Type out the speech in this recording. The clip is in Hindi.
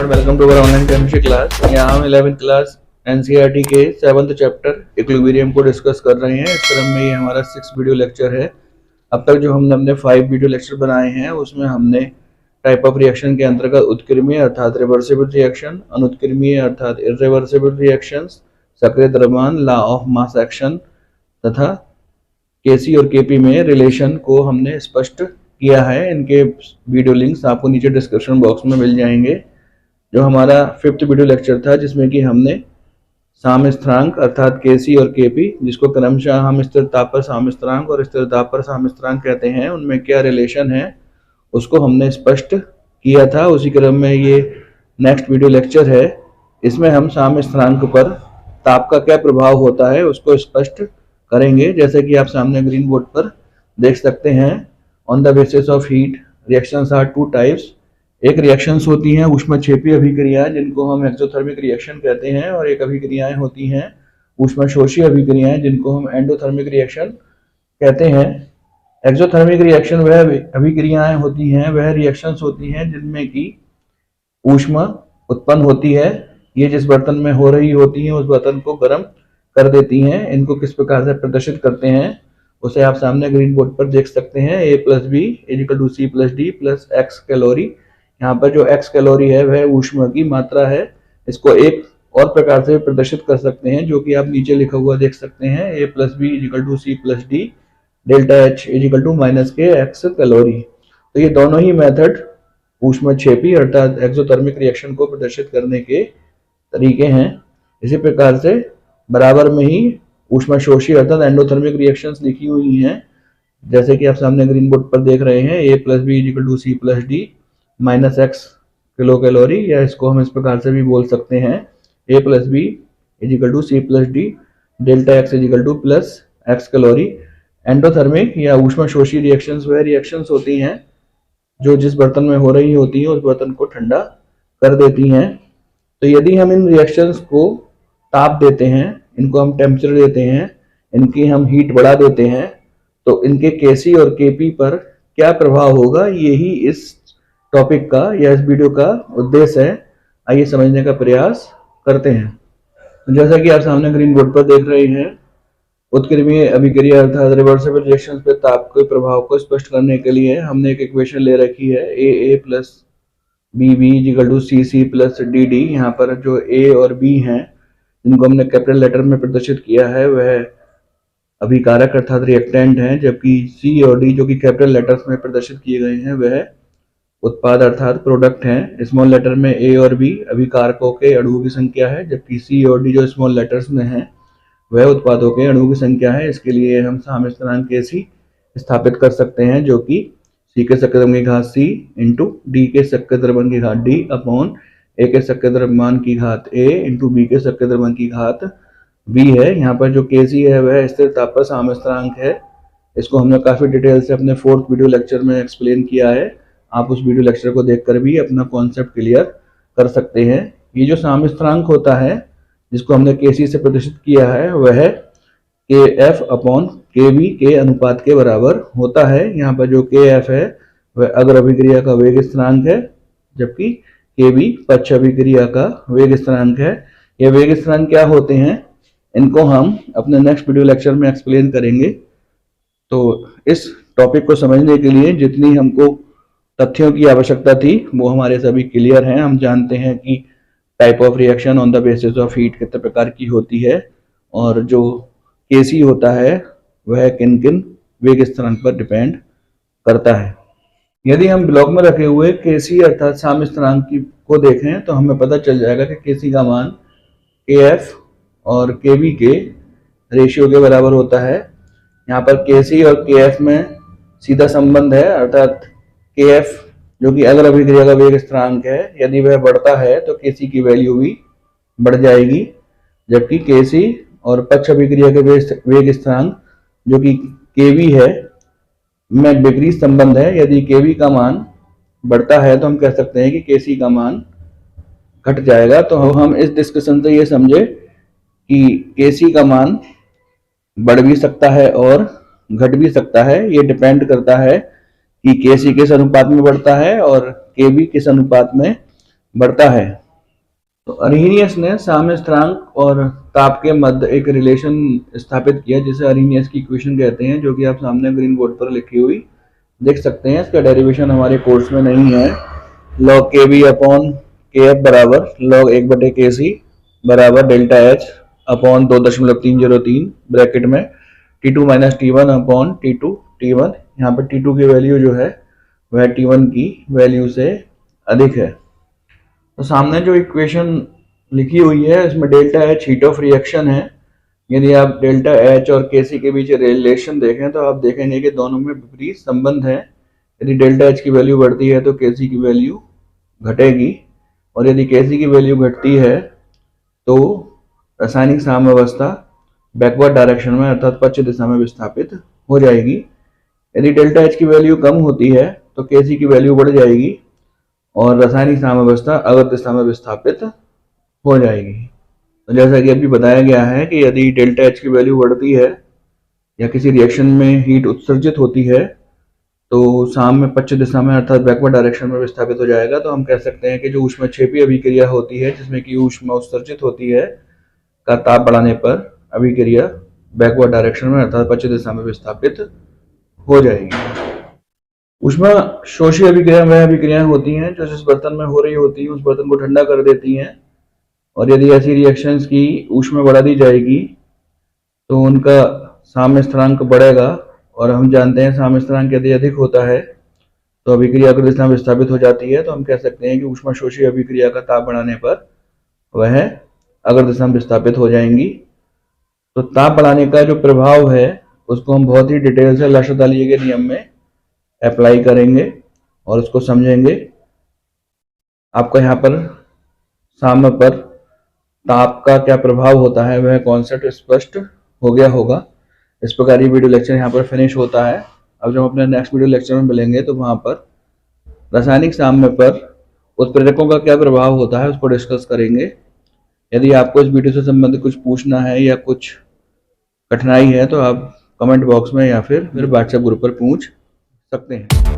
Everyone, welcome to our online chemistry class. यहाँ हम 11th क्लास एनसीईआरटी के 7th चैप्टर इक्विलिब्रियम को डिस्कस कर रहे हैं। इस क्रम में ये हमारा 6 वीडियो लेक्चर है। अब तक जो हमने अपने 5 वीडियो लेक्चर बनाए हैं उसमें हमने टाइप ऑफ रिएक्शन के अंतर्गत उत्क्रमणीय अर्थात रिवर्सिबल रिएक्शन, अनुत्क्रमणीय अर्थात इररिवर्सिबल रिएक्शंस, सक्रिय द्रव्यमान, लॉ ऑफ मास एक्शन तथा केसी और केपी में रिलेशन को हमने स्पष्ट किया है। इनके वीडियो लिंक्स आपको नीचे डिस्क्रिप्शन बॉक्स में मिल जाएंगे। जो हमारा 5th वीडियो लेक्चर था जिसमें कि हमने साम्यस्थिरांक अर्थात केसी और केपी, जिसको क्रमशः हम स्थिर ताप पर साम्यस्थिरांक और स्थिर ताप पर साम्यस्थिरांक कहते हैं, उनमें क्या रिलेशन है उसको हमने स्पष्ट किया था। उसी क्रम में ये नेक्स्ट वीडियो लेक्चर है। इसमें हम साम्यस्थिरांक पर ताप का क्या प्रभाव होता है उसको स्पष्ट करेंगे। जैसे कि आप सामने ग्रीन बोर्ड पर देख सकते हैं, on the basis of heat reactions are 2 types. एक रिएक्शंस होती हैं ऊष्मक्षेपी अभिक्रियाएं जिनको हम एक्सोथर्मिक रिएक्शन कहते हैं, और एक अभिक्रियाएं होती हैं ऊष्मशोषी अभिक्रियाएं जिनको हम एंडोथर्मिक रिएक्शन कहते हैं। एक्सोथर्मिक रिएक्शन वह अभिक्रियाएं होती हैं, वह रिएक्शंस होती हैं जिनमें कि ऊष्मा उत्पन्न होती है। ये जिस बर्तन में हो रही होती है उस बर्तन को गर्म कर देती हैं। इनको किस प्रकार से प्रदर्शित करते हैं उसे आप सामने ग्रीन बोर्ड पर देख सकते हैं। A + B = C + D + X calorie. यहाँ पर जो X कैलोरी है वह ऊष्मा की मात्रा है। इसको एक और प्रकार से प्रदर्शित कर सकते हैं जो कि आप नीचे लिखा हुआ देख सकते हैं। A + B = C + D ΔH = -K X calorie. तो ये दोनों ही मेथड ऊष्मक्षेपी अर्थात एक्सोथर्मिक रिएक्शन को प्रदर्शित करने के तरीके हैं। इसी प्रकार से बराबर में ही ऊष्मशोषी अर्थात एंडोथर्मिक रिएक्शंस लिखी हुई हैं, जैसे कि आप सामने ग्रीन बोर्ड पर देख रहे हैं। A + B = C + D -X kilo calorie, या इसको हम इस प्रकार से भी बोल सकते हैं A + B = C + D ΔX = +X calorie. Endothermic या ऊष्मशोषी रिएक्शंस वह रिएक्शंस होती हैं जो जिस बर्तन में हो रही होती है उस बर्तन को ठंडा कर देती हैं। तो यदि हम इन रिएक्शंस को ताप देते हैं, इनको हम टेम्परेचर देते हैं, इनकी हम हीट बढ़ा देते हैं, तो इनके केसी और केपी पर क्या प्रभाव होगा, यही इस टॉपिक का या इस वीडियो का उद्देश्य है। आइए समझने का प्रयास करते हैं। तो जैसा कि आप सामने ग्रीन बोर्ड पर देख रहे हैं, उत्क्रमणीय अभिक्रिया अर्थात रिवर्सिबल रिएक्शंस पे ताप के प्रभाव को स्पष्ट करने के लिए हमने एक इक्वेशन ले रखी है। AA + BB = CC + DD। यहाँ पर जो A और B हैं जिनको हमने कैपिटल लेटर में प्रदर्शित किया है वह अभिकारक अर्थात रिएक्टेंट हैं, जबकि C और D जो कि कैपिटल लेटर्स में प्रदर्शित किए गए हैं वह उत्पाद अर्थात प्रोडक्ट हैं। स्मॉल लेटर में A और B अभिकारकों के अणुओं की संख्या है, जबकि C और D जो स्मॉल लेटर्स में है वह उत्पादों के अणुओं की संख्या है। इसके लिए हम साम्यस्थिरांक Kc स्थापित कर सकते हैं जो कि C के शक्ति द्रव्यमान की घात C × D के शक्ति द्रव्यमान की घात D अपॉन A के शक्ति द्रव्यमान की घात A × B के शक्ति द्रव्यमान की घात B है। यहाँ पर जो Kc है वह स्थिर ताप पर साम्यस्थिरांक है। इसको हमने काफ़ी डिटेल से अपने 4th वीडियो लेक्चर में एक्सप्लेन किया है। आप उस वीडियो लेक्चर को देखकर भी अपना कॉन्सेप्ट क्लियर कर सकते हैं। ये जो साम्यस्थिरांक होता है जिसको हमने Kc से प्रदर्शित किया है वह Kf/Kb के अनुपात के बराबर होता है। यहाँ पर जो Kf है वह अग्र अभिक्रिया का वेग स्थिरांक है, जबकि Kb पक्ष अभिक्रिया का वेग स्थिरांक है। ये वेग स्थिरांक क्या होते हैं इनको हम अपने नेक्स्ट वीडियो लेक्चर में एक्सप्लेन करेंगे। तो इस टॉपिक को समझने के लिए जितनी हमको तथ्यों की आवश्यकता थी वो हमारे सभी क्लियर हैं। हम जानते हैं कि type of reaction on the basis of heat कितने प्रकार की होती है, और जो Kc होता है वह किन किन वेग स्थिरांक पर डिपेंड करता है। यदि हम ब्लॉक में रखे हुए Kc अर्थात साम्यस्थिरांक को देखें तो हमें पता चल जाएगा कि Kc का मान Kf और Kb के रेशियो के बराबर होता है। यहाँ पर Kc और Kf में सीधा संबंध है, अर्थात Kf जो कि अग्र अभिक्रिया का वेग स्थिरांक है, यदि वह बढ़ता है तो Kc की वैल्यू भी बढ़ जाएगी, जबकि Kc और पक्ष अभिक्रिया के वेग स्थिरांक जो कि Kb है में विपरीत संबंध है। यदि Kb का मान बढ़ता है तो हम कह सकते हैं कि Kc का मान घट जाएगा। तो हम इस डिस्कशन से ये समझे कि Kc का मान बढ़ भी सकता है और घट भी सकता है। ये डिपेंड करता है कि Kc किस अनुपात में बढ़ता है और Kb किस अनुपात में बढ़ता है। तो अरीनियस ने साम्य स्थिरांक और ताप के मध्य एक रिलेशन स्थापित किया जिसे अरीनियस की इक्वेशन कहते हैं, जो कि आप सामने ग्रीन बोर्ड पर लिखी हुई देख सकते हैं। इसका डेरिवेशन हमारे कोर्स में नहीं है। log kb अपॉन kf बराबर log 1/kc बराबर डेल्टा एच अपॉन 2.303 ब्रैकेट में T2 minus T1 upon T2 T1। यहाँ पर T2 की वैल्यू जो है वह T1 की वैल्यू से अधिक है। तो सामने जो इक्वेशन लिखी हुई है इसमें delta H heat of reaction है। यदि आप डेल्टा एच और केसी के बीच रिलेशन देखें तो आप देखेंगे कि दोनों में विपरीत संबंध है। यदि डेल्टा एच की वैल्यू बढ़ती है तो केसी की वैल्यू घटेगी, और यदि केसी की वैल्यू घटती है तो रासायनिक साम्यावस्था बैकवर्ड डायरेक्शन में अर्थात पश्चिम दिशा में विस्थापित हो जाएगी। यदि डेल्टा एच की वैल्यू कम होती है तो केसी की वैल्यू बढ़ जाएगी और रासायनिक साम्यावस्था अवत दिशा में विस्थापित हो जाएगी। तो जैसा कि अभी बताया गया है कि यदि डेल्टा एच की वैल्यू बढ़ती है या किसी रिएक्शन में हीट उत्सर्जित होती है तो साम्य पश्चिम दिशा में अर्थात बैकवर्ड डायरेक्शन में विस्थापित हो जाएगा। तो हम कह सकते हैं कि जो ऊष्मक्षेपी अभिक्रिया होती है जिसमें कि ऊष्मा उत्सर्जित होती है का ताप बढ़ाने पर अभिक्रिया बैकवर्ड डायरेक्शन में अर्थात पश्चिम दिशा में विस्थापित हो जाएगी। ऊष्मा शोषी अभिक्रिया वह अभिक्रियाएं होती हैं जो जिस बर्तन में हो रही होती है उस बर्तन को ठंडा कर देती हैं, और यदि ऐसी रिएक्शंस की ऊष्मा बढ़ा दी जाएगी तो उनका साम्य स्थिरांक बढ़ेगा, और हम जानते हैं साम्य स्थिरांक यदि अधिक होता है तो अभिक्रिया अग्र दिशा में विस्थापित हो जाती है। तो हम कह सकते हैं कि ऊष्मा शोषी अभिक्रिया का ताप बढ़ाने पर वह अग्र दिशा में विस्थापित हो जाएंगी। तो ताप बढ़ाने का जो प्रभाव है उसको हम बहुत ही डिटेल से लाशदालिये के नियम में अप्लाई करेंगे और उसको समझेंगे। आपका यहाँ पर साम्य पर ताप का क्या प्रभाव होता है वह कॉन्सेप्ट स्पष्ट हो गया होगा। इस प्रकार ये वीडियो लेक्चर यहाँ पर फिनिश होता है। अब जब हम अपने नेक्स्ट वीडियो लेक्चर में मिलेंगे तो वहाँ पर रासायनिक साम्य पर उत्प्रेरकों का क्या प्रभाव होता है उसको डिस्कस करेंगे। यदि आपको इस वीडियो से संबंधित कुछ पूछना है या कुछ कठिनाई है तो आप कमेंट बॉक्स में या फिर व्हाट्सएप ग्रुप पर पूछ सकते हैं।